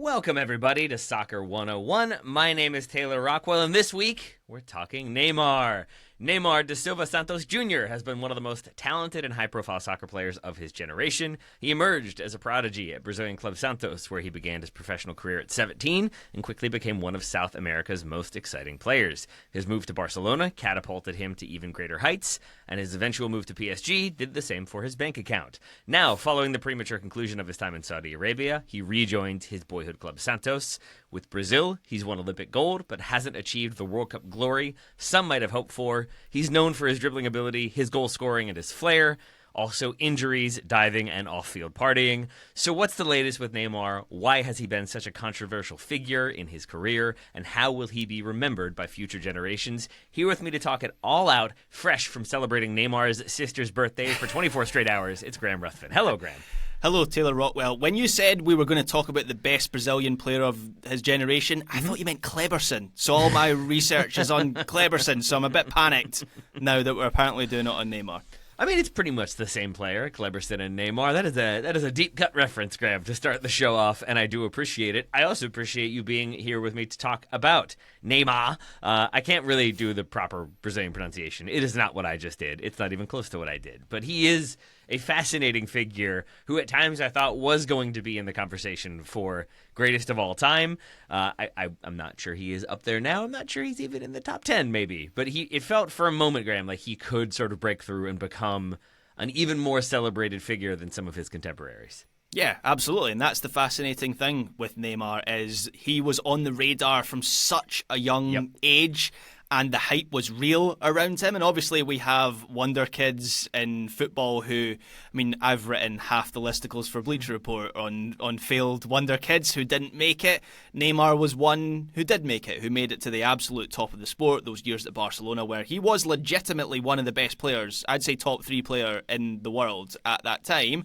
Welcome, everybody, to Soccer 101. My name is Taylor Rockwell, and this week, we're talking Neymar. Neymar da Silva Santos Jr. has been one of the most talented and high-profile soccer players of his generation. He emerged as a prodigy at Brazilian club Santos, where he began his professional career at 17 and quickly became one of South America's most exciting players. His move to Barcelona catapulted him to even greater heights, and his eventual move to PSG did the same for his bank account. Now, following the premature conclusion of his time in Saudi Arabia, he rejoined his boyhood club Santos. With Brazil, he's won Olympic gold, but hasn't achieved the World Cup glory some might have hoped for. He's known for his dribbling ability, his goal scoring, and his flair. Also injuries, diving, and off-field partying. So what's the latest with Neymar? Why has he been such a controversial figure in his career? And how will he be remembered by future generations? Here with me to talk it all out, fresh from celebrating Neymar's sister's birthday for 24 straight hours, it's Graham Ruthven. Hello, Graham. Hello, Taylor Rockwell. When you said we were going to talk about the best Brazilian player of his generation, I thought you meant Kleberson. So all my research is on Kleberson, so I'm a bit panicked now that we're apparently doing it on Neymar. I mean, it's pretty much the same player, Kleberson and Neymar. That is a deep cut reference, Graham, to start the show off, and I do appreciate it. I also appreciate you being here with me to talk about Neymar. I can't really do the proper Brazilian pronunciation. It is not what I just did. It's not even close to what I did. But he is a fascinating figure who at times I thought was going to be in the conversation for greatest of all time. I'm not sure he is up there now. I'm not sure he's even in the top 10 maybe. But it felt for a moment, Graham, like he could sort of break through and become an even more celebrated figure than some of his contemporaries. Yeah, absolutely. And that's the fascinating thing with Neymar is he was on the radar from such a young age. And the hype was real around him. And obviously we have wonder kids in football who, I mean, I've written half the listicles for Bleacher Report on failed wonder kids who didn't make it. Neymar was one who did make it, who made it to the absolute top of the sport those years at Barcelona where he was legitimately one of the best players, I'd say top 3 player in the world at that time.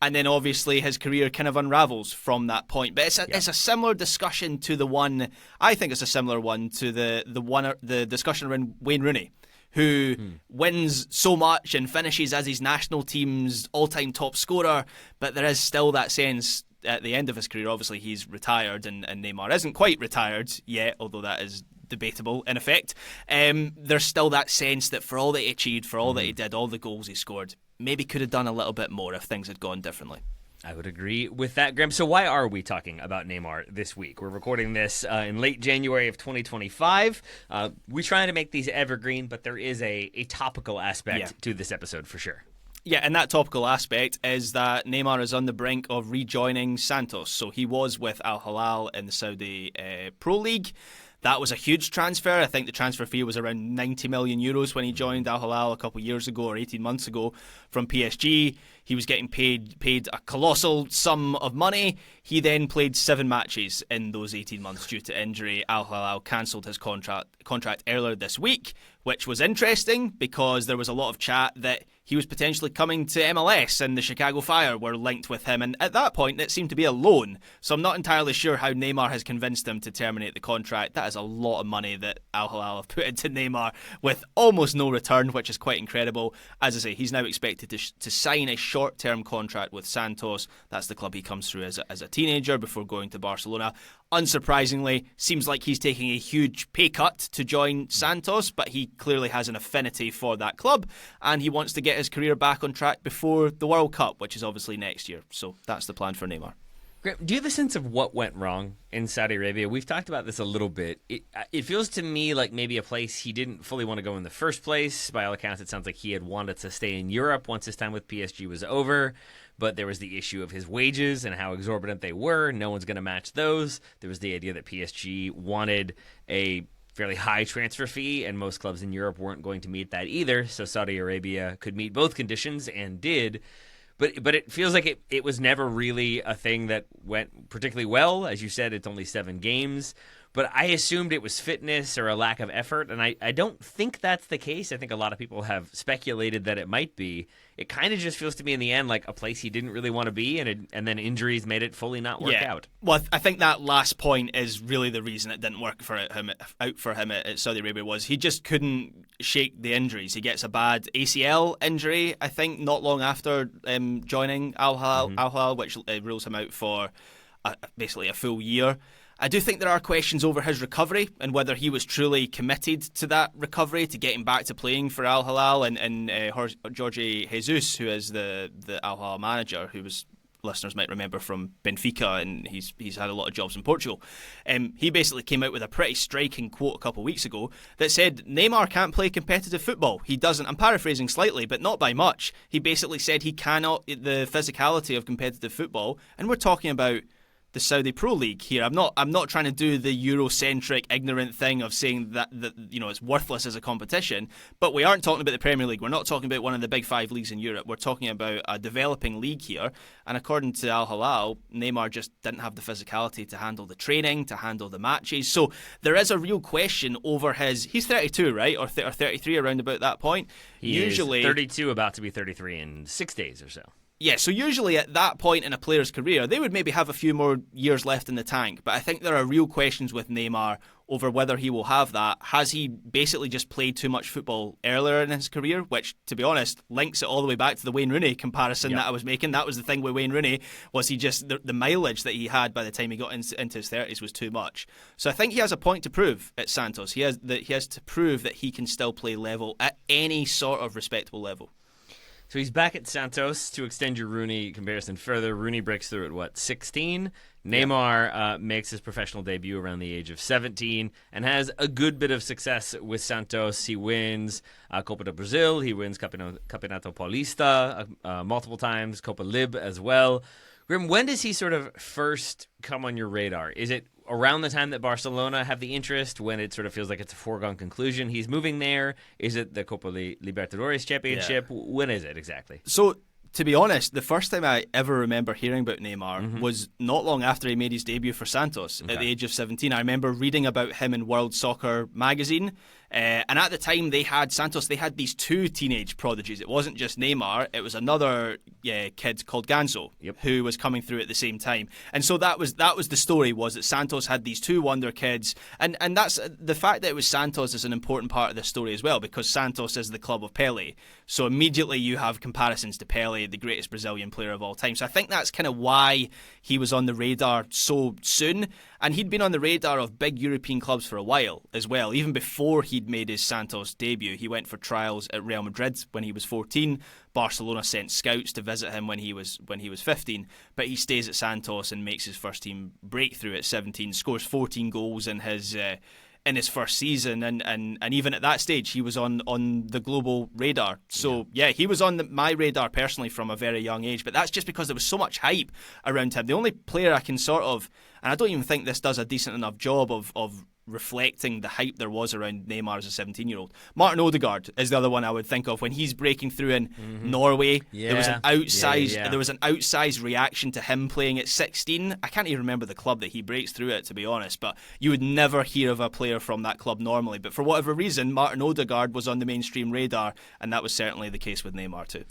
And then obviously his career kind of unravels from that point. But it's a similar discussion to the one, I think it's a similar one to the discussion around Wayne Rooney, who wins so much and finishes as his national team's all-time top scorer. But there is still that sense at the end of his career, obviously he's retired and Neymar isn't quite retired yet, although that is debatable in effect. There's still that sense that for all that he achieved, for all that he did, all the goals he scored, maybe could have done a little bit more if things had gone differently. I would agree with that, Graham. So why are we talking about Neymar this week? We're recording this in late January of 2025. We're trying to make these evergreen, but there is a topical aspect to this episode for sure. Yeah, and that topical aspect is that Neymar is on the brink of rejoining Santos. So he was with Al Hilal in the Saudi Pro League. That was a huge transfer. I think the transfer fee was around 90 million euros when he joined Al Hilal a couple of years ago or 18 months ago from PSG. He was getting paid a colossal sum of money. He then played 7 matches in those 18 months due to injury. Al Hilal cancelled his contract earlier this week, which was interesting because there was a lot of chat that he was potentially coming to MLS and the Chicago Fire were linked with him. And at that point, it seemed to be a loan. So I'm not entirely sure how Neymar has convinced him to terminate the contract. That is a lot of money that Al Hilal have put into Neymar with almost no return, which is quite incredible. As I say, he's now expected to sign a short-term contract with Santos. That's the club he comes through as a teenager before going to Barcelona. Unsurprisingly, seems like he's taking a huge pay cut to join Santos, but he clearly has an affinity for that club and he wants to get his career back on track before the World Cup, which is obviously next year. So that's the plan for Neymar. Graham, do you have a sense of what went wrong in Saudi Arabia? We've talked about this a little bit. It feels to me like maybe a place he didn't fully want to go in the first place. By all accounts, it sounds like he had wanted to stay in Europe once his time with PSG was over. But there was the issue of his wages and how exorbitant they were. No one's going to match those. There was the idea that PSG wanted a fairly high transfer fee, and most clubs in Europe weren't going to meet that either. So Saudi Arabia could meet both conditions and did. But it feels like it was never really a thing that went particularly well. As you said, it's only 7 games. But I assumed it was fitness or a lack of effort, and I don't think that's the case. I think a lot of people have speculated that it might be. It kind of just feels to me in the end like a place he didn't really want to be, and then injuries made it fully not work out. Well, I think that last point is really the reason it didn't work for him at Saudi Arabia was he just couldn't shake the injuries. He gets a bad ACL injury, I think, not long after joining Al Hilal, which rules him out for basically a full year. I do think there are questions over his recovery and whether he was truly committed to that recovery, to getting back to playing for Al Hilal, and Jorge Jesus, who is the Al Hilal manager, who was, listeners might remember, from Benfica, and he's had a lot of jobs in Portugal. He basically came out with a pretty striking quote a couple of weeks ago that said Neymar can't play competitive football. He doesn't. I'm paraphrasing slightly, but not by much. He basically said he cannot, the physicality of competitive football, and we're talking about the Saudi Pro League here. I'm not trying to do the Eurocentric, ignorant thing of saying that it's worthless as a competition, but we aren't talking about the Premier League. We're not talking about one of the big 5 leagues in Europe. We're talking about a developing league here, and according to Al Hilal, Neymar just didn't have the physicality to handle the training, to handle the matches. So there is a real question over he's 32, right? Or 33, around about that point. He usually is 32, about to be 33 in 6 days or so. Yeah, so usually at that point in a player's career, they would maybe have a few more years left in the tank. But I think there are real questions with Neymar over whether he will have that. Has he basically just played too much football earlier in his career? Which, to be honest, links it all the way back to the Wayne Rooney comparison that I was making. That was the thing with Wayne Rooney, was he just the mileage that he had by the time he got into his 30s was too much. So I think he has a point to prove at Santos. He has to prove that he can still play level at any sort of respectable level. So he's back at Santos. To extend your Rooney comparison further, Rooney breaks through at 16? Neymar makes his professional debut around the age of 17 and has a good bit of success with Santos. He wins Copa do Brasil. He wins Campeonato Paulista multiple times, Copa Lib as well. Grim, when does he sort of first come on your radar? Is it around the time that Barcelona have the interest, when it sort of feels like it's a foregone conclusion he's moving there? Is it the Copa Libertadores Championship? Yeah. When is it exactly? So, to be honest, the first time I ever remember hearing about Neymar was not long after he made his debut for Santos at the age of 17. I remember reading about him in World Soccer magazine. And at the time, they had these 2 teenage prodigies. It wasn't just Neymar, it was another kid called Ganso, who was coming through at the same time. And so that was the story, was that Santos had these 2 wonder kids. And that's the fact that it was Santos is an important part of this story as well, because Santos is the club of Pelé. So immediately you have comparisons to Pelé, the greatest Brazilian player of all time. So I think that's kind of why he was on the radar so soon. And he'd been on the radar of big European clubs for a while as well. Even before he'd made his Santos debut, he went for trials at Real Madrid when he was 14. Barcelona sent scouts to visit him when he was 15. But he stays at Santos and makes his first team breakthrough at 17. Scores 14 goals in his first season, and even at that stage he was on the global radar. So he was on my radar personally from a very young age, but that's just because there was so much hype around him. The only player I can sort of, and I don't even think this does a decent enough job of reflecting the hype there was around Neymar as a 17-year-old. Martin Odegaard is the other one I would think of when he's breaking through in Norway. There was an outsized reaction to him playing at 16. I can't even remember the club that he breaks through at, to be honest, but you would never hear of a player from that club normally. But for whatever reason, Martin Odegaard was on the mainstream radar, and that was certainly the case with Neymar too.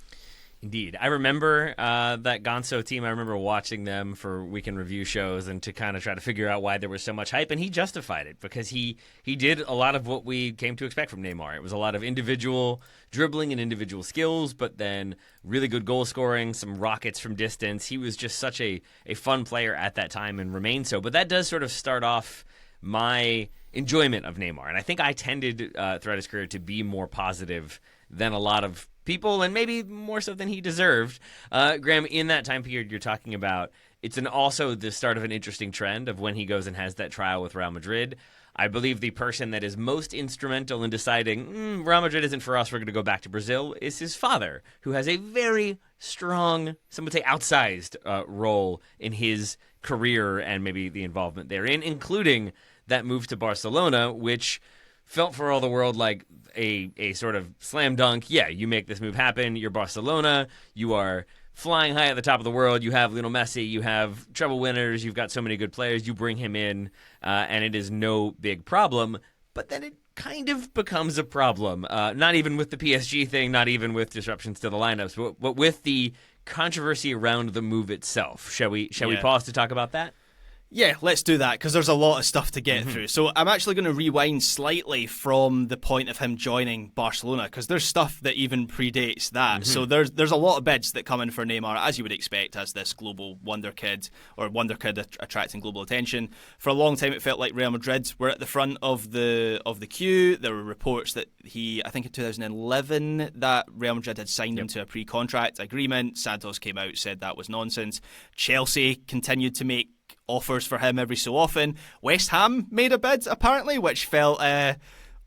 Indeed. I remember that Ganso team. I remember watching them for weekend review shows and to kind of try to figure out why there was so much hype, and he justified it because he did a lot of what we came to expect from Neymar. It was a lot of individual dribbling and individual skills, but then really good goal scoring, some rockets from distance. He was just such a fun player at that time and remained so. But that does sort of start off my enjoyment of Neymar, and I think I tended throughout his career to be more positive than a lot of people, and maybe more so than he deserved. Graham, in that time period you're talking about, it's also the start of an interesting trend of when he goes and has that trial with Real Madrid. I believe the person that is most instrumental in deciding Real Madrid isn't for us, we're going to go back to Brazil, is his father, who has a very strong, some would say outsized role in his career and maybe the involvement therein, including that move to Barcelona, which felt for all the world like a sort of slam dunk. Yeah, you make this move happen. You're Barcelona. You are flying high at the top of the world. You have Lionel Messi. You have treble winners. You've got so many good players. You bring him in, and it is no big problem. But then it kind of becomes a problem. Not even with the PSG thing, not even with disruptions to the lineups, but with the controversy around the move itself. Shall we pause to talk about that? Yeah, let's do that, because there's a lot of stuff to get through. So I'm actually going to rewind slightly from the point of him joining Barcelona, because there's stuff that even predates that. So there's a lot of bids that come in for Neymar, as you would expect, as this global wonder kid, or wonder kid attracting global attention. For a long time, it felt like Real Madrid were at the front of the queue. There were reports that I think in 2011, that Real Madrid had signed him to a pre-contract agreement. Santos came out, said that was nonsense. Chelsea continued to make offers for him every so often. West Ham made a bid, apparently, which felt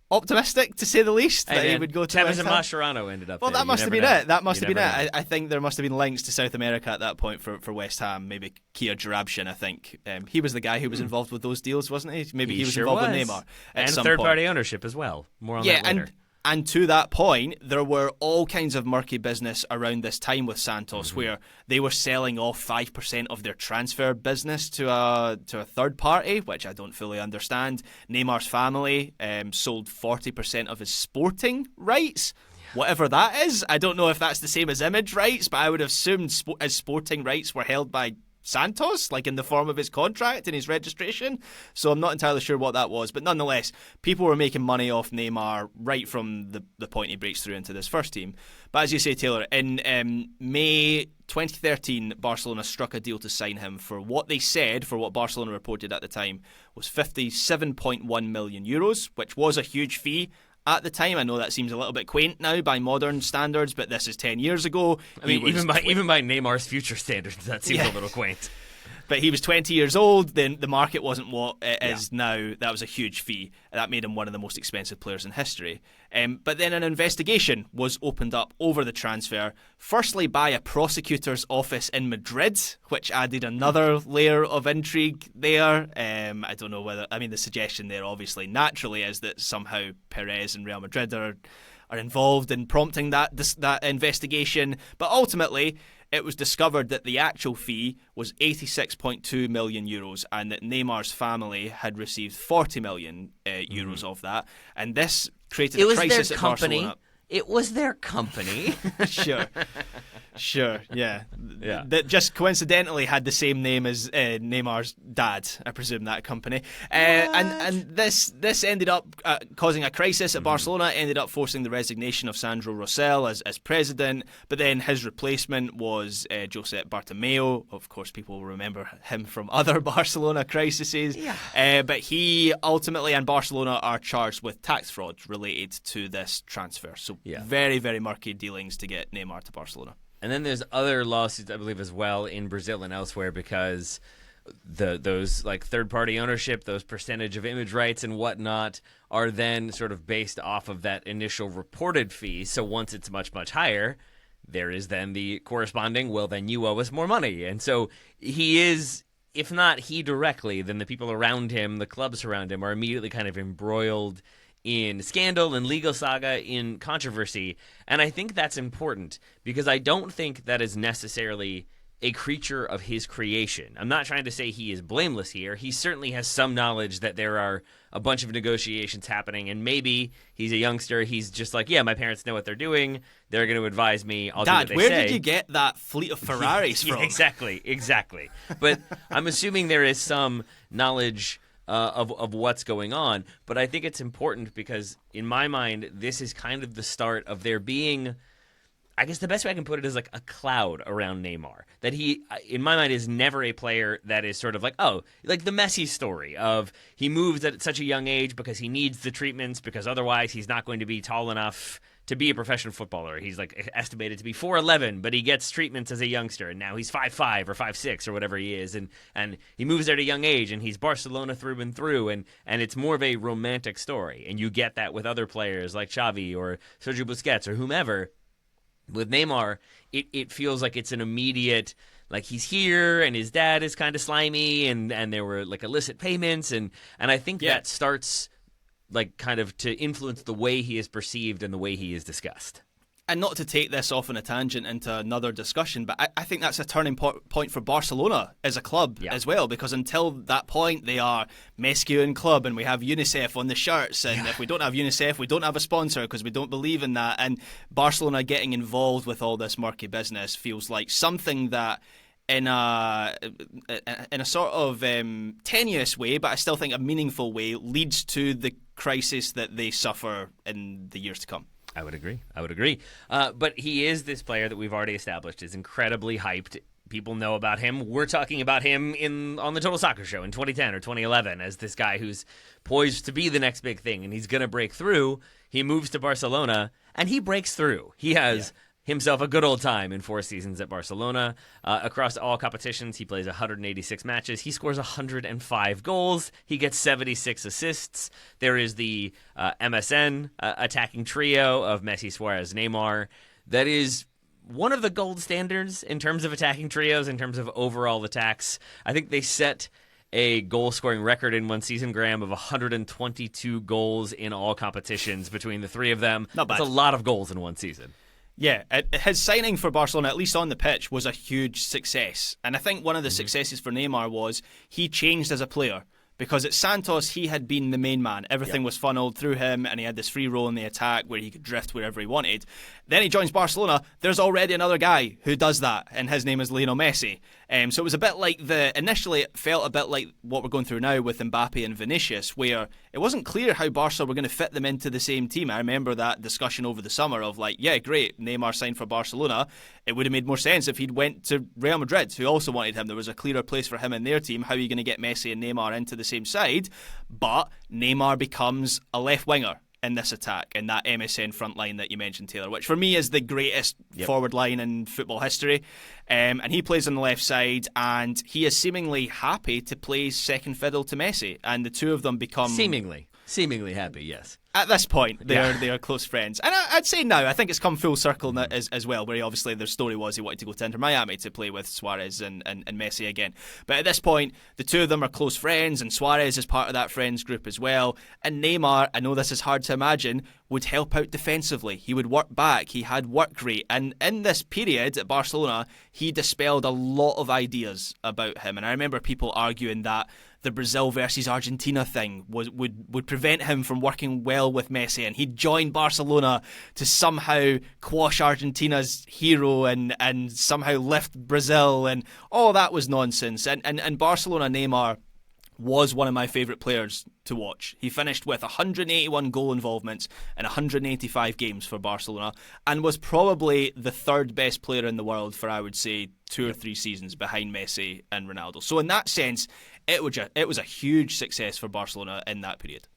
optimistic, to say the least, that he would go to Tevez West and Ham. Mascherano ended up Well, there. that must have been it. That must have been it. it. I think there must have been links to South America at that point for West Ham. Maybe Kia Jarabshin, I think. He was the guy who was involved with those deals, wasn't he? Maybe he was sure involved was. with Neymar. And some third-party point. ownership as well. More on that later. And to that point, there were all kinds of murky business around this time with Santos, where they were selling off 5% of their transfer business to a third party, which I don't fully understand. Neymar's family sold 40% of his sporting rights. Whatever that is, I don't know if that's the same as image rights, but I would have assumed his sporting rights were held by Santos, like in the form of his contract and his registration. So I'm not entirely sure what that was, but nonetheless, people were making money off Neymar right from the point he breaks through into this first team. But as you say, Taylor, in May 2013, Barcelona struck a deal to sign him for what they said, for what Barcelona reported at the time, was 57.1 million euros, which was a huge fee at the time. I know that seems a little bit quaint now by modern standards, but this is 10 years ago. I mean, even by Neymar's future standards, that seems a little quaint. But he was 20 years old, then the market wasn't what it is now. That was a huge fee. That made him one of the most expensive players in history. But then an investigation was opened up over the transfer, firstly by a prosecutor's office in Madrid, which added another layer of intrigue there. I don't know whether, I mean, the suggestion there obviously naturally is that somehow Perez and Real Madrid are involved in prompting that investigation. But ultimately, it was discovered that the actual fee was 86.2 million euros, and that Neymar's family had received 40 million euros of that. And this created a crisis at Barcelona. It was their company. Sure, yeah. That just coincidentally had the same name as Neymar's dad, I presume, that company. And this ended up causing a crisis at Barcelona, ended up forcing the resignation of Sandro Rosell as president, but then his replacement was Josep Bartomeu. Of course, people will remember him from other Barcelona crises. But he ultimately and Barcelona are charged with tax fraud related to this transfer. So very, very murky dealings to get Neymar to Barcelona. And then there's other lawsuits, I believe, as well in Brazil and elsewhere, because those like third-party ownership, those percentage of image rights and whatnot are then sort of based off of that initial reported fee. So once it's much, much higher, there is then the corresponding, well, then you owe us more money. And so he is, if not he directly, then the people around him, the clubs around him, are immediately kind of embroiled in scandal and legal saga, in controversy. And I think that's important, because I don't think that is necessarily a creature of his creation. I'm not trying to say he is blameless here. He certainly has some knowledge that there are a bunch of negotiations happening, and maybe he's a youngster. He's just like, yeah, my parents know what they're doing. They're going to advise me. I'll do what they say. Dad, where did you get that fleet of Ferraris from? Exactly. But I'm assuming there is some knowledge of what's going on. But I think it's important because, in my mind, this is kind of the start of there being, I guess the best way I can put it is like a cloud around Neymar. That he, in my mind, is never a player that is sort of like, oh, like the Messi story of he moves at such a young age because he needs the treatments, because otherwise he's not going to be tall enough to be a professional footballer. He's like estimated to be 4'11", but he gets treatments as a youngster, and now he's 5'5" or 5'6" or whatever he is, and he moves at a young age, and he's Barcelona through and through, and it's more of a romantic story, and you get that with other players like Xavi or Sergio Busquets or whomever. With Neymar, it feels like it's an immediate, like he's here, and his dad is kind of slimy, and there were like illicit payments, and I think that starts like kind of to influence the way he is perceived and the way he is discussed. And not to take this off on a tangent into another discussion, but I think that's a turning point for Barcelona as a club as well, because until that point they are Mesquian club, and we have UNICEF on the shirts, and if we don't have UNICEF, we don't have a sponsor because we don't believe in that. And Barcelona getting involved with all this murky business feels like something that in a sort of tenuous way, but I still think a meaningful way, leads to the crisis that they suffer in the years to come. I would agree. But he is this player that we've already established is incredibly hyped. People know about him. We're talking about him on the Total Soccer Show in 2010 or 2011 as this guy who's poised to be the next big thing, and he's going to break through. He moves to Barcelona, and he breaks through. He has himself a good old time in 4 seasons at Barcelona. Across all competitions, he plays 186 matches. He scores 105 goals. He gets 76 assists. There is the MSN attacking trio of Messi, Suarez, Neymar. That is one of the gold standards in terms of attacking trios, in terms of overall attacks. I think they set a goal-scoring record in one season, Graham, of 122 goals in all competitions between the three of them. Not bad. That's a lot of goals in one season. Yeah, his signing for Barcelona, at least on the pitch, was a huge success. And I think one of the successes for Neymar was he changed as a player. Because at Santos, he had been the main man. Everything was funneled through him, and he had this free role in the attack where he could drift wherever he wanted. Then he joins Barcelona. There's already another guy who does that, and his name is Lionel Messi. So it was a bit like initially it felt a bit like what we're going through now with Mbappe and Vinicius, where it wasn't clear how Barca were going to fit them into the same team. I remember that discussion over the summer of like, yeah, great, Neymar signed for Barcelona. It would have made more sense if he'd went to Real Madrid, who also wanted him. There was a clearer place for him in their team. How are you going to get Messi and Neymar into the same side? But Neymar becomes a left winger in this attack, in that MSN front line that you mentioned, Taylor, which for me is the greatest forward line in football history. And he plays on the left side, and he is seemingly happy to play second fiddle to Messi, and the two of them become Seemingly happy, yes. At this point, they are close friends. And I'd say now, I think it's come full circle as well, where obviously their story was he wanted to go to Inter Miami to play with Suarez and Messi again. But at this point, the two of them are close friends, and Suarez is part of that friends group as well. And Neymar, I know this is hard to imagine, would help out defensively. He would work back. He had work rate. And in this period at Barcelona, he dispelled a lot of ideas about him. And I remember people arguing that the Brazil versus Argentina thing would prevent him from working well with Messi, and he'd join Barcelona to somehow quash Argentina's hero and somehow lift Brazil, and all that was nonsense. And Barcelona Neymar was one of my favourite players to watch. He finished with 181 goal involvements in 185 games for Barcelona, and was probably the third best player in the world for, I would say, 2 or 3 seasons behind Messi and Ronaldo. So in that sense, it was a huge success for Barcelona in that period.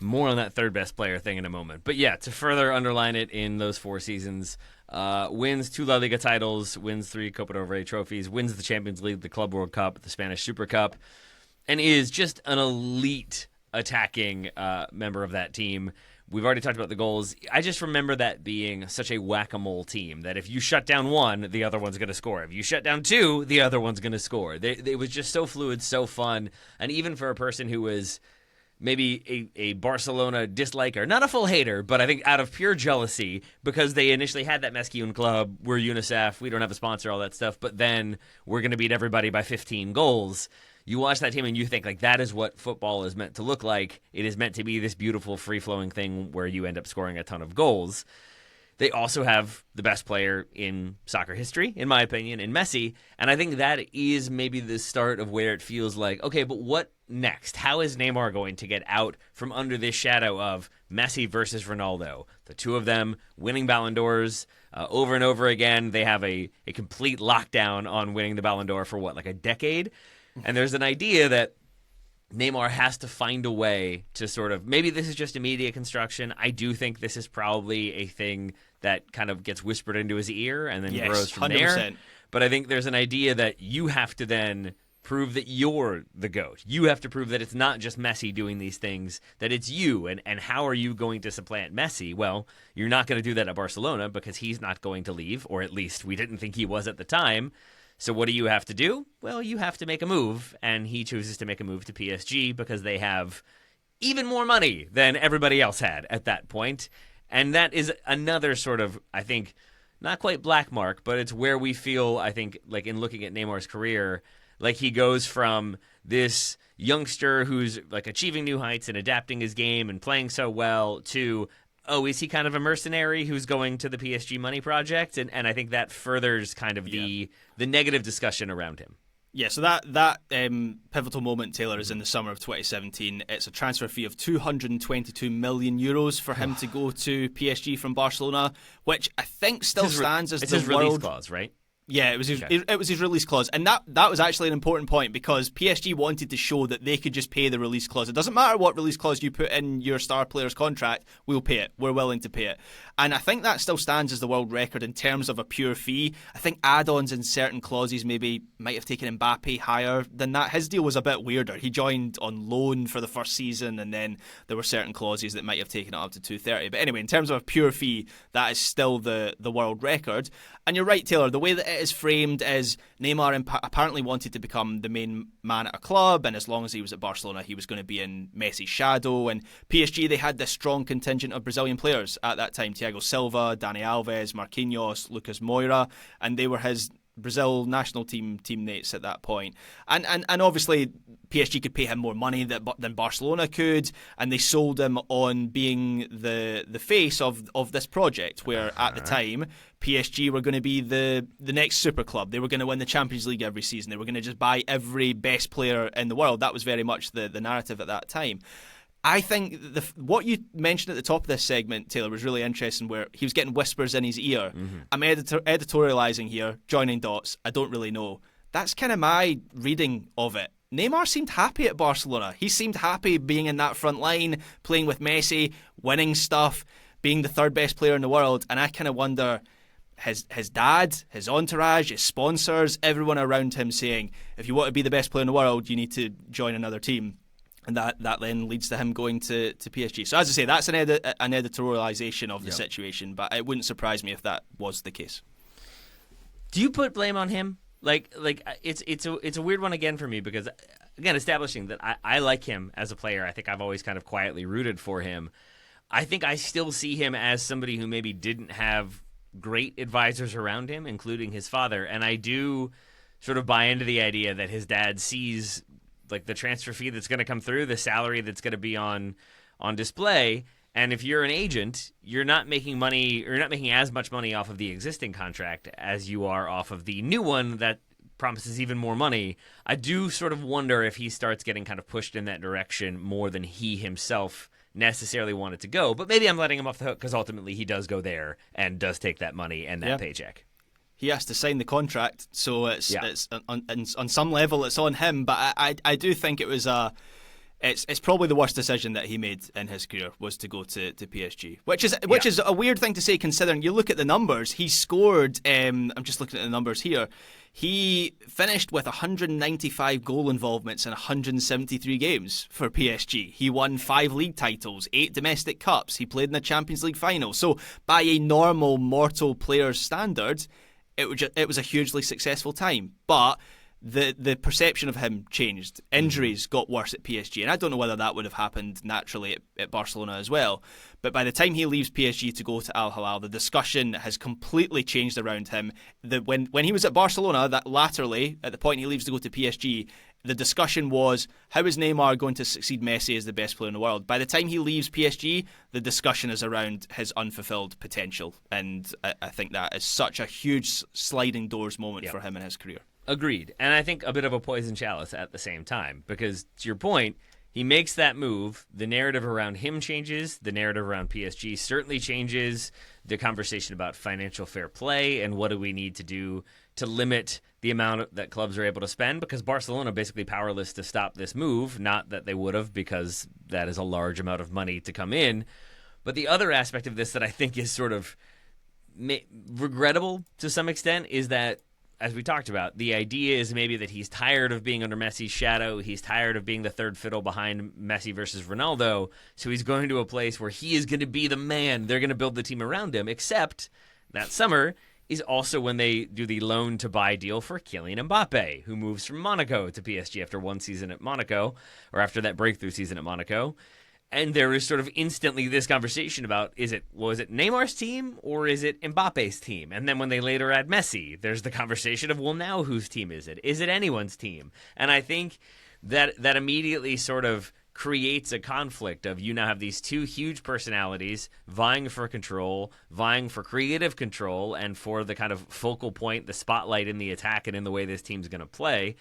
More on that third best player thing in a moment. But yeah, to further underline it, in those 4 seasons, wins 2 La Liga titles, wins 3 Copa del Rey trophies, wins the Champions League, the Club World Cup, the Spanish Super Cup, and is just an elite attacking member of that team. We've already talked about the goals. I just remember that being such a whack-a-mole team, that if you shut down one, the other one's going to score. If you shut down 2, the other one's going to score. It was just so fluid, so fun. And even for a person who was maybe a Barcelona disliker, not a full hater, but I think out of pure jealousy, because they initially had that Mesquiun club, we're UNICEF, we don't have a sponsor, all that stuff, but then we're going to beat everybody by 15 goals. You watch that team and you think, like, that is what football is meant to look like. It is meant to be this beautiful, free-flowing thing where you end up scoring a ton of goals. They also have the best player in soccer history, in my opinion, in Messi. And I think that is maybe the start of where it feels like, okay, but what next? How is Neymar going to get out from under this shadow of Messi versus Ronaldo? The two of them winning Ballon d'Ors over and over again. They have a complete lockdown on winning the Ballon d'Or for what, like a decade? And there's an idea that Neymar has to find a way to sort of, maybe this is just a media construction. I do think this is probably a thing that kind of gets whispered into his ear and then grows from 100%. There. But I think there's an idea that you have to then prove that you're the GOAT. You have to prove that it's not just Messi doing these things, that it's you. And how are you going to supplant Messi? Well, you're not going to do that at Barcelona because he's not going to leave, or at least we didn't think he was at the time. So what do you have to do? Well, you have to make a move, and he chooses to make a move to PSG because they have even more money than everybody else had at that point. And that is another sort of, I think, not quite black mark, but it's where we feel, I think, like in looking at Neymar's career, like he goes from this youngster who's like achieving new heights and adapting his game and playing so well to oh, is he kind of a mercenary who's going to the PSG money project? And I think that furthers kind of the negative discussion around him. Yeah, so that pivotal moment, Taylor, is in the summer of 2017. It's a transfer fee of €222 million for him to go to PSG from Barcelona, which I think still stands as it's the his release clause, right? Yeah, it was his release clause, and that was actually an important point because PSG wanted to show that they could just pay the release clause. It doesn't matter what release clause you put in your star player's contract, we'll pay it. We're willing to pay it, and I think that still stands as the world record in terms of a pure fee. I think add-ons in certain clauses maybe might have taken Mbappe higher than that. His deal was a bit weirder. He joined on loan for the first season, and then there were certain clauses that might have taken it up to 230. But anyway, in terms of a pure fee, that is still the world record. And you're right, Taylor, the way that it is framed is Neymar apparently wanted to become the main man at a club, and as long as he was at Barcelona, he was going to be in Messi's shadow. And PSG, they had this strong contingent of Brazilian players at that time: Thiago Silva, Dani Alves, Marquinhos, Lucas Moura, and they were his Brazil national teammates at that point. And obviously PSG could pay him more money than Barcelona could, and they sold him on being the face of this project, where at the time PSG were going to be the next super club. They were going to win the Champions League every season. They were going to just buy every best player in the world. That was very much the narrative at that time. I think what you mentioned at the top of this segment, Taylor, was really interesting, where he was getting whispers in his ear. Mm-hmm. I'm editorializing here, joining dots. I don't really know. That's kind of my reading of it. Neymar seemed happy at Barcelona. He seemed happy being in that front line, playing with Messi, winning stuff, being the third best player in the world. And I kind of wonder, his dad, his entourage, his sponsors, everyone around him saying, if you want to be the best player in the world, you need to join another team. And that then leads to him going to PSG. So as I say, that's an editorialization of the situation, but it wouldn't surprise me if that was the case. Do you put blame on him? Like it's a weird one again for me, because again, establishing that I like him as a player. I think I've always kind of quietly rooted for him. I think I still see him as somebody who maybe didn't have great advisors around him, including his father. And I do sort of buy into the idea that his dad sees like the transfer fee that's going to come through, the salary that's going to be on display. And if you're an agent, you're not making money, or you're not making as much money off of the existing contract as you are off of the new one that promises even more money. I do sort of wonder if he starts getting kind of pushed in that direction more than he himself necessarily wanted to go. But maybe I'm letting him off the hook, because ultimately he does go there and does take that money and that paycheck. He has to sign the contract, so it's on some level it's on him. But I do think it was it's probably the worst decision that he made in his career, was to go to PSG, which is a weird thing to say, considering you look at the numbers. He scored. I'm just looking at the numbers here. He finished with 195 goal involvements in 173 games for PSG. He won 5 league titles, 8 domestic cups. He played in the Champions League final. So by a normal mortal player's standard, it was a hugely successful time. But the perception of him changed. Injuries got worse at PSG, and I don't know whether that would have happened naturally at Barcelona as well. But by the time he leaves PSG to go to Al Hilal, the discussion has completely changed around him. When he was at Barcelona, that latterly, at the point he leaves to go to PSG, the discussion was, how is Neymar going to succeed Messi as the best player in the world? By the time he leaves PSG, the discussion is around his unfulfilled potential. And I think that is such a huge sliding doors moment for him in his career. Agreed. And I think a bit of a poison chalice at the same time, because to your point, he makes that move. The narrative around him changes. The narrative around PSG certainly changes. The conversation about financial fair play and what do we need to do to limit the amount that clubs are able to spend, because Barcelona basically powerless to stop this move. Not that they would have, because that is a large amount of money to come in. But the other aspect of this that I think is sort of regrettable to some extent is that, as we talked about, the idea is maybe that he's tired of being under Messi's shadow. He's tired of being the third fiddle behind Messi versus Ronaldo. So he's going to a place where he is going to be the man. They're going to build the team around him. Except that summer is also when they do the loan to buy deal for Kylian Mbappe, who moves from Monaco to PSG after one season at Monaco, or after that breakthrough season at Monaco. And there is sort of instantly this conversation about, was it Neymar's team or is it Mbappe's team? And then when they later add Messi, there's the conversation of, well, now whose team is it? Is it anyone's team? And I think that immediately sort of creates a conflict of you now have these two huge personalities vying for control, vying for creative control, and for the kind of focal point, the spotlight in the attack and in the way this team's going to play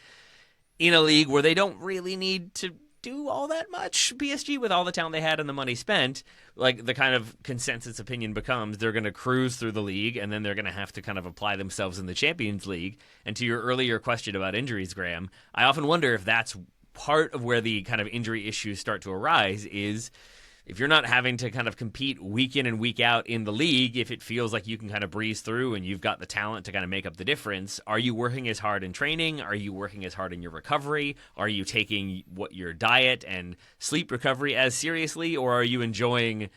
in a league where they don't really need to do all that much. PSG, with all the talent they had and the money spent, like the kind of consensus opinion becomes they're going to cruise through the league and then they're going to have to kind of apply themselves in the Champions League. And to your earlier question about injuries, Graham, I often wonder if that's part of where the kind of injury issues start to arise is if you're not having to kind of compete week in and week out in the league, if it feels like you can kind of breeze through and you've got the talent to kind of make up the difference, are you working as hard in training? Are you working as hard in your recovery? Are you taking your diet and sleep recovery as seriously? Or are you enjoying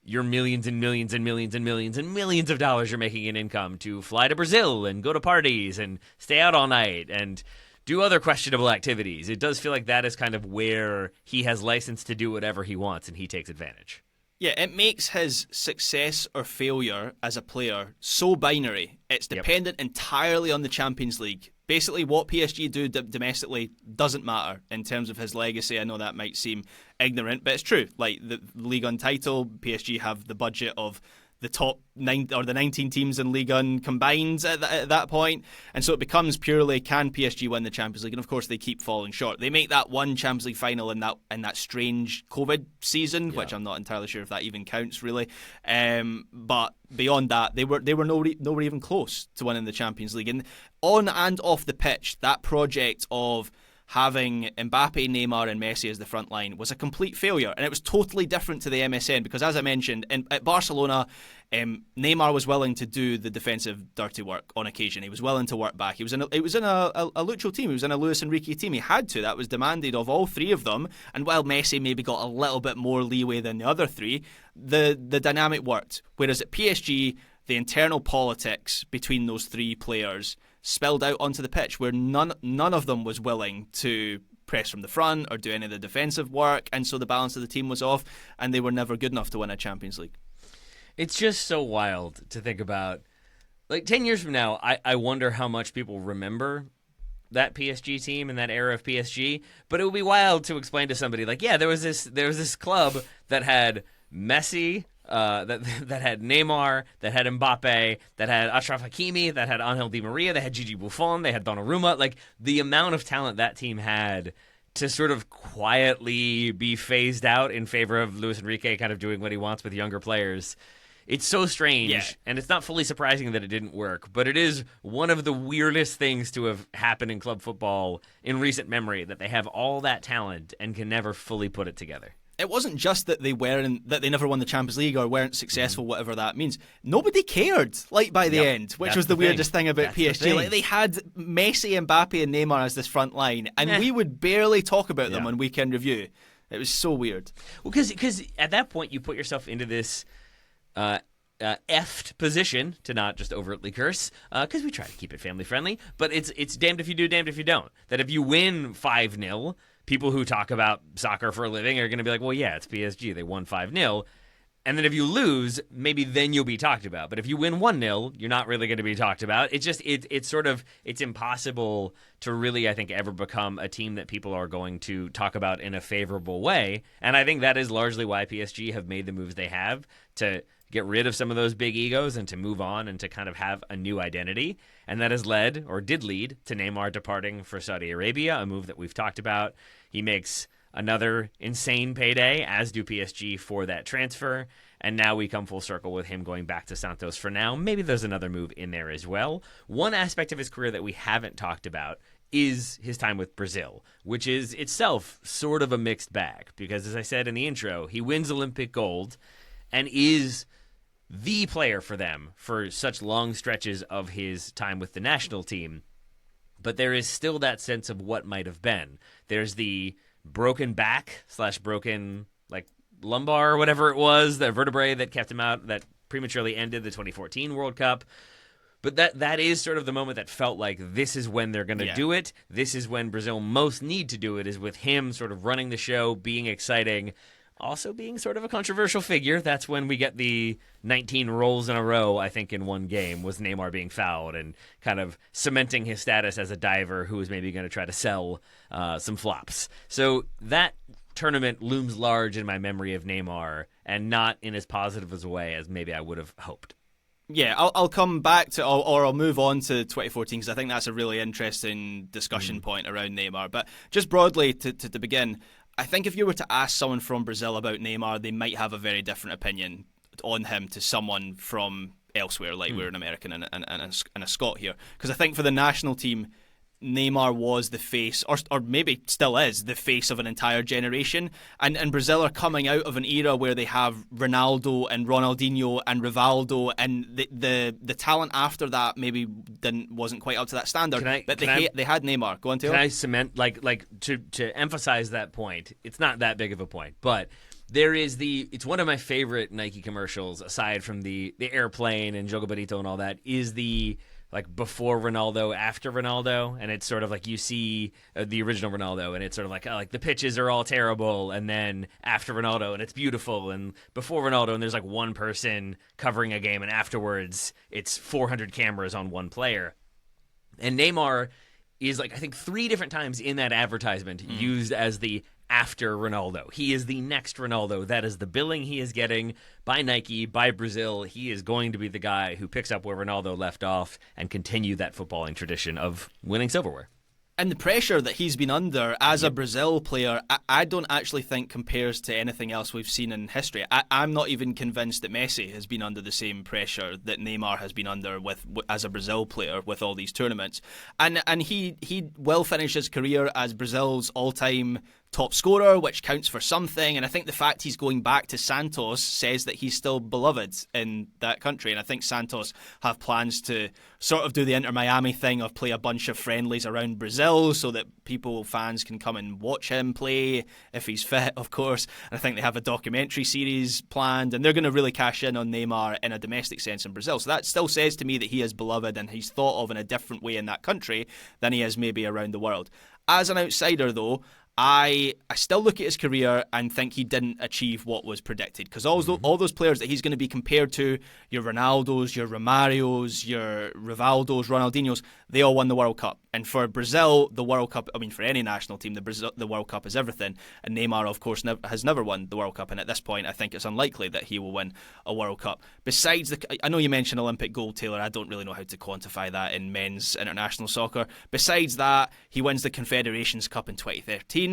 your millions and millions and millions and millions and millions of dollars you're making in income to fly to Brazil and go to parties and stay out all night and do other questionable activities? It does feel like that is kind of where he has license to do whatever he wants, and he takes advantage. Yeah, it makes his success or failure as a player so binary. It's dependent entirely on the Champions League. Basically, what PSG do domestically doesn't matter in terms of his legacy. I know that might seem ignorant, but it's true. Like the Ligue 1 title, PSG have the budget of the top 9 or the 19 teams in Ligue 1 combined at that point. And so it becomes purely, can PSG win the Champions League? And of course they keep falling short. They make that one Champions League final in that strange COVID season, which I'm not entirely sure if that even counts really. But beyond that, they were nowhere even close to winning the Champions League. And on and off the pitch, that project of having Mbappe, Neymar and Messi as the front line was a complete failure, and it was totally different to the MSN because, as I mentioned, at Barcelona, Neymar was willing to do the defensive dirty work on occasion. He was willing to work back. He was in a Lucho team. He was in a Luis Enrique team. He had to. That was demanded of all three of them. And while Messi maybe got a little bit more leeway than the other three, the dynamic worked. Whereas at PSG, the internal politics between those three players spilled out onto the pitch, where none of them was willing to press from the front or do any of the defensive work, and so the balance of the team was off, and they were never good enough to win a Champions League. It's just so wild to think about. Like 10 years from now, I wonder how much people remember that PSG team and that era of PSG. But it would be wild to explain to somebody like, yeah, there was this club that had Messi, that had Neymar, that had Mbappe, that had Achraf Hakimi, that had Angel Di Maria, that had Gigi Buffon, they had Donnarumma. Like the amount of talent that team had to sort of quietly be phased out in favor of Luis Enrique kind of doing what he wants with younger players. It's so strange, and it's not fully surprising that it didn't work, but it is one of the weirdest things to have happened in club football in recent memory, that they have all that talent and can never fully put it together. It wasn't just that they never won the Champions League or weren't successful, whatever that means. Nobody cared, by the end, which was the weirdest thing about PSG. Like, they had Messi, Mbappe, and Neymar as this front line, and we would barely talk about them on Weekend Review. It was so weird. Well, because at that point you put yourself into this effed position, to not just overtly curse, because we try to keep it family friendly, but it's damned if you do, damned if you don't. That if you win 5-0, people who talk about soccer for a living are going to be like, well, yeah, it's PSG. They won 5-0. And then if you lose, maybe then you'll be talked about. But if you win 1-0, you're not really going to be talked about. It's impossible to really, I think, ever become a team that people are going to talk about in a favorable way. And I think that is largely why PSG have made the moves they have to get rid of some of those big egos and to move on and to kind of have a new identity. And that has led, or did lead, to Neymar departing for Saudi Arabia, a move that we've talked about. He makes another insane payday, as do PSG, for that transfer. And now we come full circle with him going back to Santos for now. Maybe there's another move in there as well. One aspect of his career that we haven't talked about is his time with Brazil, which is itself sort of a mixed bag. Because as I said in the intro, he wins Olympic gold and is the player for them for such long stretches of his time with the national team. But there is still that sense of what might have been. There's the broken back / broken lumbar or whatever it was, the vertebrae that kept him out, that prematurely ended the 2014 World Cup. But that is sort of the moment that felt like this is when they're going to do it. This is when Brazil most need to do it, is with him sort of running the show, being exciting, also being sort of a controversial figure. That's when we get the 19 rolls in a row, I think, in one game, was Neymar being fouled and kind of cementing his status as a diver who was maybe going to try to sell some flops. So that tournament looms large in my memory of Neymar, and not in as positive as a way as maybe I would have hoped. Yeah, I'll come back to, or I'll move on to 2014 because I think that's a really interesting discussion point around Neymar. But just broadly to begin, I think if you were to ask someone from Brazil about Neymar, they might have a very different opinion on him to someone from elsewhere, like we're an American and a Scot here. Because I think for the national team, Neymar was the face, or maybe still is, the face of an entire generation. And Brazil are coming out of an era where they have Ronaldo and Ronaldinho and Rivaldo, and the talent after that maybe wasn't quite up to that standard. But they had Neymar. Go on, Taylor. Can I cement, to emphasize that point, it's not that big of a point, but there is it's one of my favorite Nike commercials, aside from the airplane and Jogo Bonito and all that, is the before Ronaldo, after Ronaldo, and it's sort of like you see the original Ronaldo, and it's sort of like the pitches are all terrible, and then after Ronaldo, and it's beautiful, and before Ronaldo, and there's one person covering a game, and afterwards it's 400 cameras on one player. And Neymar is I think 3 different times in that advertisement used as the after Ronaldo. He is the next Ronaldo. That is the billing he is getting by Nike, by Brazil. He is going to be the guy who picks up where Ronaldo left off and continue that footballing tradition of winning silverware. And the pressure that he's been under as a Brazil player, I don't actually think compares to anything else we've seen in history. I'm not even convinced that Messi has been under the same pressure that Neymar has been under as a Brazil player with all these tournaments. And he will finish his career as Brazil's all-time top scorer, which counts for something. And I think the fact he's going back to Santos says that he's still beloved in that country. And I think Santos have plans to sort of do the Inter Miami thing of play a bunch of friendlies around Brazil so that fans can come and watch him play if he's fit, of course. And I think they have a documentary series planned, and they're going to really cash in on Neymar in a domestic sense in Brazil. So that still says to me that he is beloved and he's thought of in a different way in that country than he is maybe around the world. As an outsider, though, I still look at his career and think he didn't achieve what was predicted, because all those players that he's going to be compared to, your Ronaldos, your Romarios, your Rivaldos, Ronaldinhos, they all won the World Cup. And for Brazil, the World Cup, for any national team, the World Cup is everything. And Neymar, of course, has never won the World Cup. And at this point, I think it's unlikely that he will win a World Cup. Besides, I know you mentioned Olympic gold, Taylor. I don't really know how to quantify that in men's international soccer. Besides that, he wins the Confederations Cup in 2013.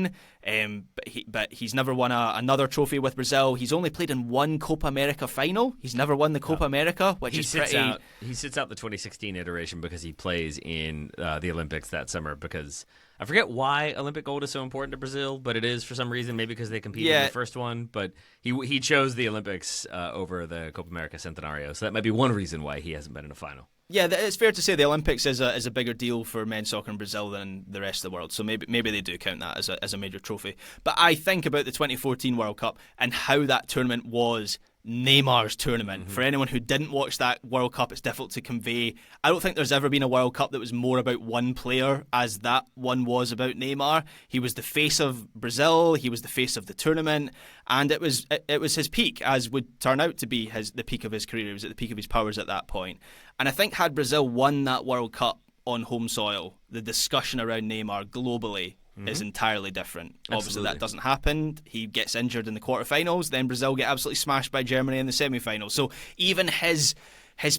But he's never won another trophy with Brazil. He's only played in one Copa America final. He's never won the Copa America, which is pretty... He sits out the 2016 iteration because he plays in the Olympics that summer, because I forget why Olympic gold is so important to Brazil, but it is for some reason, maybe because they competed in the first one. But he chose the Olympics over the Copa America Centenario, so that might be one reason why he hasn't been in a final. Yeah, it's fair to say the Olympics is a bigger deal for men's soccer in Brazil than the rest of the world. So maybe they do count that as a major trophy. But I think about the 2014 World Cup and how that tournament was Neymar's tournament. For anyone who didn't watch that World Cup, it's difficult to convey. I don't think there's ever been a World Cup that was more about one player as that one was about Neymar. He was the face of Brazil, he was the face of the tournament, and it was his peak, as would turn out to be the peak of his career. He was at the peak of his powers at that point. And I think had Brazil won that World Cup on home soil, the discussion around Neymar globally is entirely different. Absolutely. Obviously that doesn't happen. He gets injured in the quarterfinals, then Brazil get absolutely smashed by Germany in the semi-finals. So even his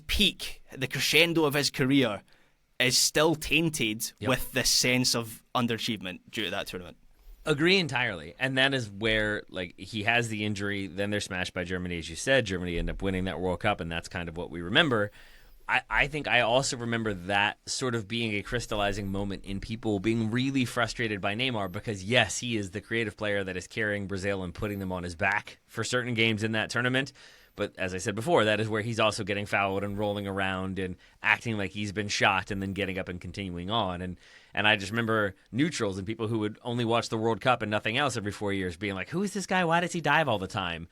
peak, the crescendo of his career, is still tainted with this sense of underachievement due to that tournament. Agree entirely. And that is where he has the injury, then they're smashed by Germany, as you said. Germany end up winning that World Cup, and that's kind of what we remember. I think I also remember that sort of being a crystallizing moment in people being really frustrated by Neymar, because yes, he is the creative player that is carrying Brazil and putting them on his back for certain games in that tournament. But as I said before, that is where he's also getting fouled and rolling around and acting like he's been shot and then getting up and continuing on. And I just remember neutrals and people who would only watch the World Cup and nothing else every 4 years being like, who is this guy? Why does he dive all the time?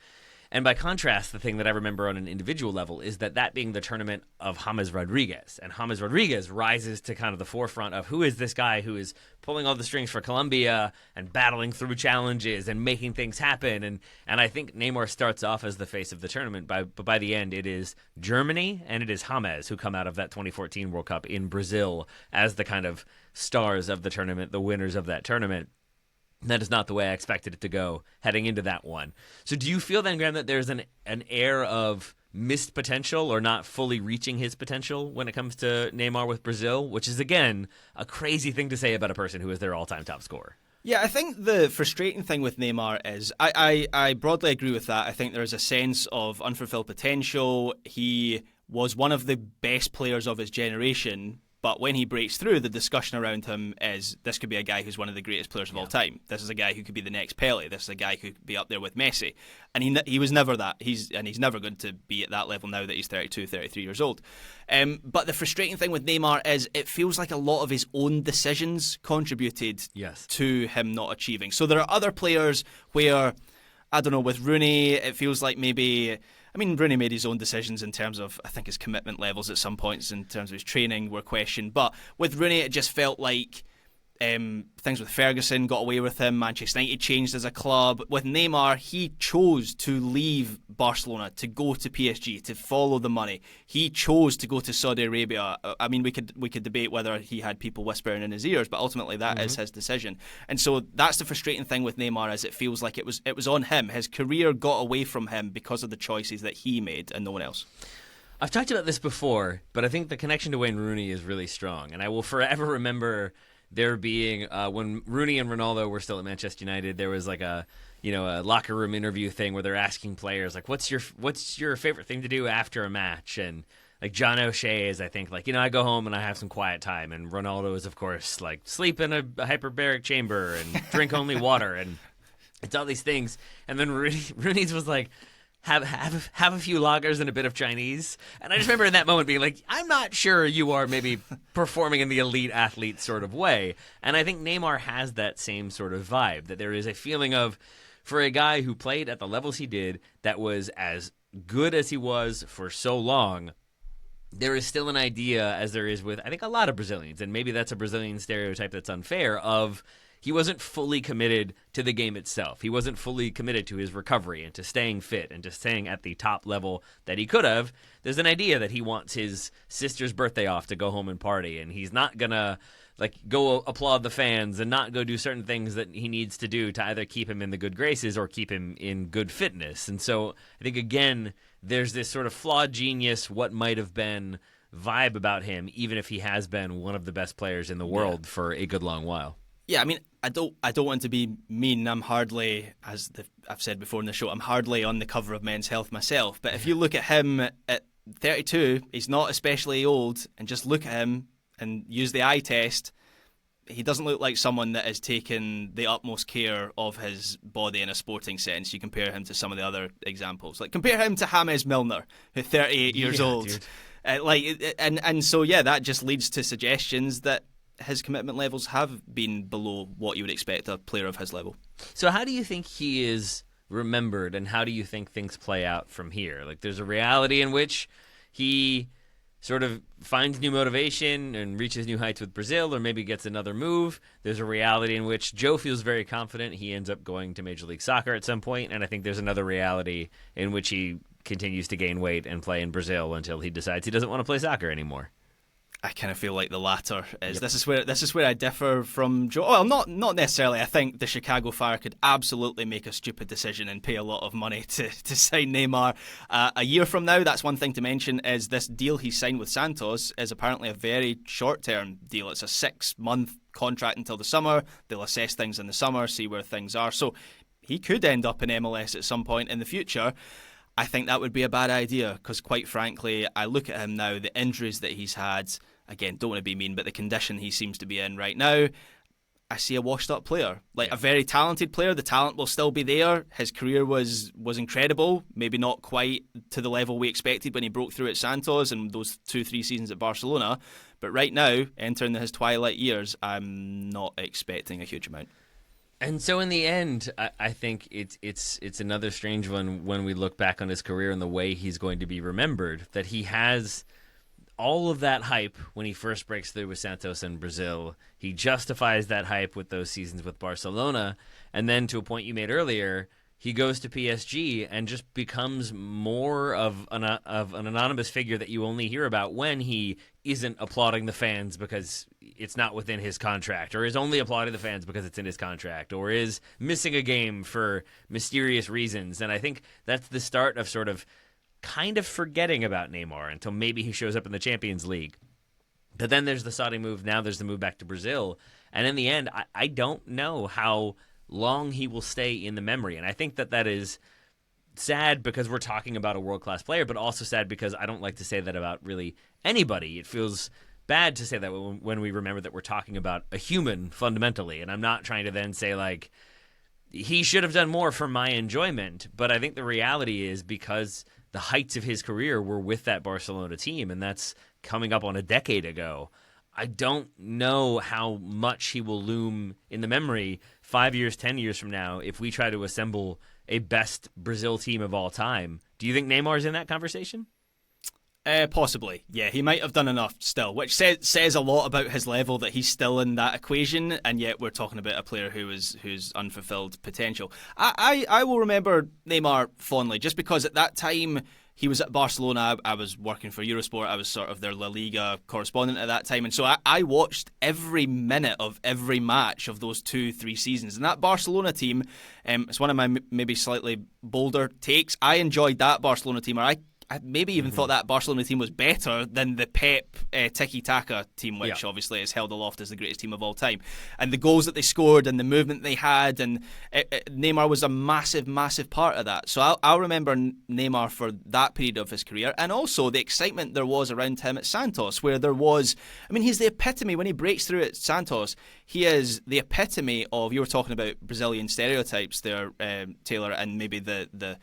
And by contrast, the thing that I remember on an individual level is that being the tournament of James Rodriguez. And James Rodriguez rises to kind of the forefront of who is this guy who is pulling all the strings for Colombia and battling through challenges and making things happen. And I think Neymar starts off as the face of the tournament, but by the end it is Germany and it is James who come out of that 2014 World Cup in Brazil as the kind of stars of the tournament, the winners of that tournament. That is not the way I expected it to go heading into that one. So do you feel then, Graham, that there's an air of missed potential or not fully reaching his potential when it comes to Neymar with Brazil, which is, again, a crazy thing to say about a person who is their all-time top scorer? Yeah, I think the frustrating thing with Neymar is I broadly agree with that. I think there is a sense of unfulfilled potential. He was one of the best players of his generation, but when he breaks through, the discussion around him is this could be a guy who's one of the greatest players of all time. This is a guy who could be the next Pele. This is a guy who could be up there with Messi. And he was never that. He's never going to be at that level now that he's 32, 33 years old. But the frustrating thing with Neymar is it feels like a lot of his own decisions contributed to him not achieving. So there are other players where, I don't know, with Rooney, it feels like maybe... I mean, Rooney made his own decisions in terms of, I think, his commitment levels at some points in terms of his training were questioned. But with Rooney, it just felt like things with Ferguson got away with him. Manchester United changed as a club. With Neymar, he chose to leave Barcelona, to go to PSG, to follow the money. He chose to go to Saudi Arabia. I mean, we could debate whether he had people whispering in his ears, but ultimately that is his decision. And so that's the frustrating thing with Neymar, is it feels like it was on him. His career got away from him because of the choices that he made and no one else. I've talked about this before, but I think the connection to Wayne Rooney is really strong, and I will forever remember there being when Rooney and Ronaldo were still at Manchester United, there was like a locker room interview thing where they're asking players like, what's your favorite thing to do after a match? And like John O'Shea is, I think, like, I go home and I have some quiet time, and Ronaldo is, of course, like sleep in a hyperbaric chamber and drink only water, and it's all these things. And then Rooney's was like, have a few lagers and a bit of Chinese. And I just remember in that moment being like, I'm not sure you are maybe performing in the elite athlete sort of way. And I think Neymar has that same sort of vibe, that there is a feeling of, for a guy who played at the levels he did, that was as good as he was for so long, there is still an idea, as there is with, I think, a lot of Brazilians, and maybe that's a Brazilian stereotype that's unfair, of he wasn't fully committed to the game itself. He wasn't fully committed to his recovery and to staying fit and to staying at the top level that he could have. There's an idea that he wants his sister's birthday off to go home and party, and he's not going to go applaud the fans and not go do certain things that he needs to do to either keep him in the good graces or keep him in good fitness. And so I think, again, there's this sort of flawed genius, what might have been vibe about him, even if he has been one of the best players in the world for a good long while. Yeah, I mean, I don't want to be mean. I'm hardly, I've said before in the show, I'm hardly on the cover of Men's Health myself. But if you look at him at 32, he's not especially old, and just look at him and use the eye test, he doesn't look like someone that has taken the utmost care of his body in a sporting sense. You compare him to some of the other examples. Like, compare him to James Milner, who's 38 years old. So that just leads to suggestions that his commitment levels have been below what you would expect a player of his level. So how do you think he is remembered, and how do you think things play out from here? Like, there's a reality in which he sort of finds new motivation and reaches new heights with Brazil, or maybe gets another move. There's a reality in which Joe feels very confident he ends up going to Major League Soccer at some point, and I think there's another reality in which he continues to gain weight and play in Brazil until he decides he doesn't want to play soccer anymore. I kind of feel like the latter is. Yep. This is where I differ from Joe. Well, not necessarily. I think the Chicago Fire could absolutely make a stupid decision and pay a lot of money to sign Neymar. A year from now, that's one thing to mention, is this deal he signed with Santos is apparently a very short-term deal. It's a 6-month contract until the summer. They'll assess things in the summer, see where things are. So he could end up in MLS at some point in the future. I think that would be a bad idea because, quite frankly, I look at him now, the injuries that he's had, again, don't want to be mean, but the condition he seems to be in right now, I see a washed-up player. A very talented player. The talent will still be there. His career was incredible, maybe not quite to the level we expected when he broke through at Santos and those 2-3 seasons at Barcelona. But right now, entering his twilight years, I'm not expecting a huge amount. And so in the end, I think it's another strange one when we look back on his career and the way he's going to be remembered, that he has all of that hype when he first breaks through with Santos and Brazil. He justifies that hype with those seasons with Barcelona. And then, to a point you made earlier, he goes to PSG and just becomes more of an anonymous figure that you only hear about when he isn't applauding the fans because it's not within his contract, or is only applauding the fans because it's in his contract, or is missing a game for mysterious reasons. And I think that's the start of sort of kind of forgetting about Neymar until maybe he shows up in the Champions League. But then there's the Saudi move. Now there's the move back to Brazil. And in the end, I don't know how long he will stay in the memory. And I think that is sad because we're talking about a world-class player, but also sad because I don't like to say that about really anybody. It feels bad to say that when we remember that we're talking about a human fundamentally. And I'm not trying to then say, like, he should have done more for my enjoyment. But I think the reality is because the heights of his career were with that Barcelona team, and that's coming up on a decade ago, I don't know how much he will loom in the memory 5 years, 10 years from now if we try to assemble a best Brazil team of all time. Do you think Neymar's in that conversation? Possibly, yeah. He might have done enough still, which says a lot about his level that he's still in that equation, and yet we're talking about a player who's unfulfilled potential. I will remember Neymar fondly, just because at that time he was at Barcelona. I was working for Eurosport. I was sort of their La Liga correspondent at that time. And so I watched every minute of every match of those 2-3 seasons. And that Barcelona team, it's one of my maybe slightly bolder takes. I enjoyed that Barcelona team, or I maybe even thought that Barcelona team was better than the Pep tiki-taka team, which obviously is held aloft as the greatest team of all time. And the goals that they scored and the movement they had, and Neymar was a massive, massive part of that. So I'll remember Neymar for that period of his career, and also the excitement there was around him at Santos, where there was, I mean, he's the epitome, when he breaks through at Santos, he is the epitome of, you were talking about Brazilian stereotypes there, Taylor, and maybe the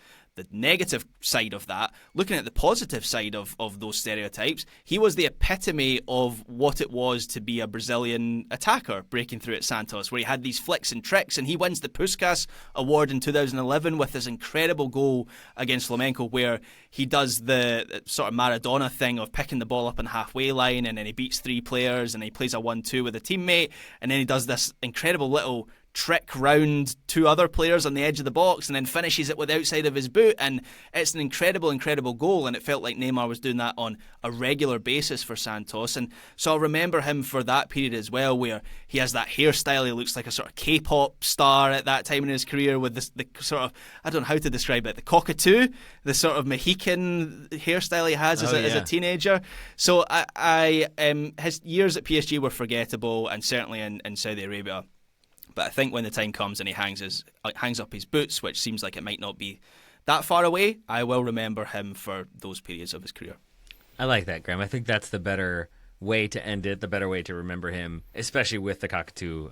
negative side of that. Looking at the positive side of those stereotypes, he was the epitome of what it was to be a Brazilian attacker breaking through at Santos, where he had these flicks and tricks, and he wins the Puskás Award in 2011 with this incredible goal against Flamengo, where he does the sort of Maradona thing of picking the ball up on the halfway line, and then he beats 3 players, and he plays a 1-2 with a teammate, and then he does this incredible little trick round 2 other players on the edge of the box and then finishes it with the outside of his boot, and it's an incredible goal, and it felt like Neymar was doing that on a regular basis for Santos. And so I'll remember him for that period as well, where he has that hairstyle. He looks like a sort of K-pop star at that time in his career, with the sort of, I don't know how to describe it, the cockatoo, the sort of Mohican hairstyle he has as a teenager. So his years at PSG were forgettable, and certainly in Saudi Arabia. But I think when the time comes and he hangs up his boots, which seems like it might not be that far away, I will remember him for those periods of his career. I like that, Graham. I think that's the better way to end it, the better way to remember him, especially with the cockatoo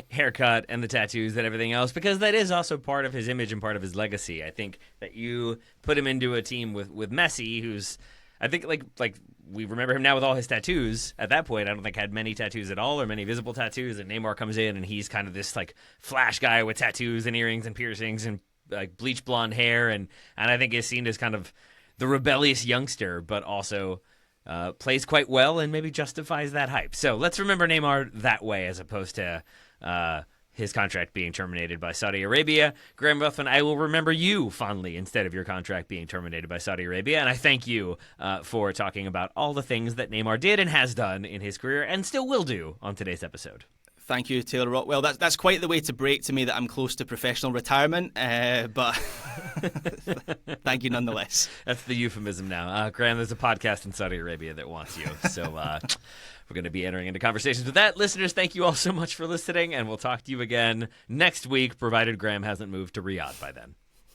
haircut and the tattoos and everything else, because that is also part of his image and part of his legacy. I think that you put him into a team with Messi, who's, I think, like we remember him now with all his tattoos. At that point, I don't think had many tattoos at all, or many visible tattoos. And Neymar comes in, and he's kind of this like flash guy with tattoos and earrings and piercings and like bleach blonde hair, and I think is seen as kind of the rebellious youngster, but also plays quite well and maybe justifies that hype. So let's remember Neymar that way, as opposed to his contract being terminated by Saudi Arabia. Graham Ruthven, I will remember you fondly instead of your contract being terminated by Saudi Arabia, and I thank you for talking about all the things that Neymar did and has done in his career and still will do on today's episode. Thank you, Taylor Rockwell. That's quite the way to break to me that I'm close to professional retirement, but thank you nonetheless. That's the euphemism now. Graham, there's a podcast in Saudi Arabia that wants you, so we're going to be entering into conversations with that. Listeners, thank you all so much for listening, and we'll talk to you again next week, provided Graham hasn't moved to Riyadh by then.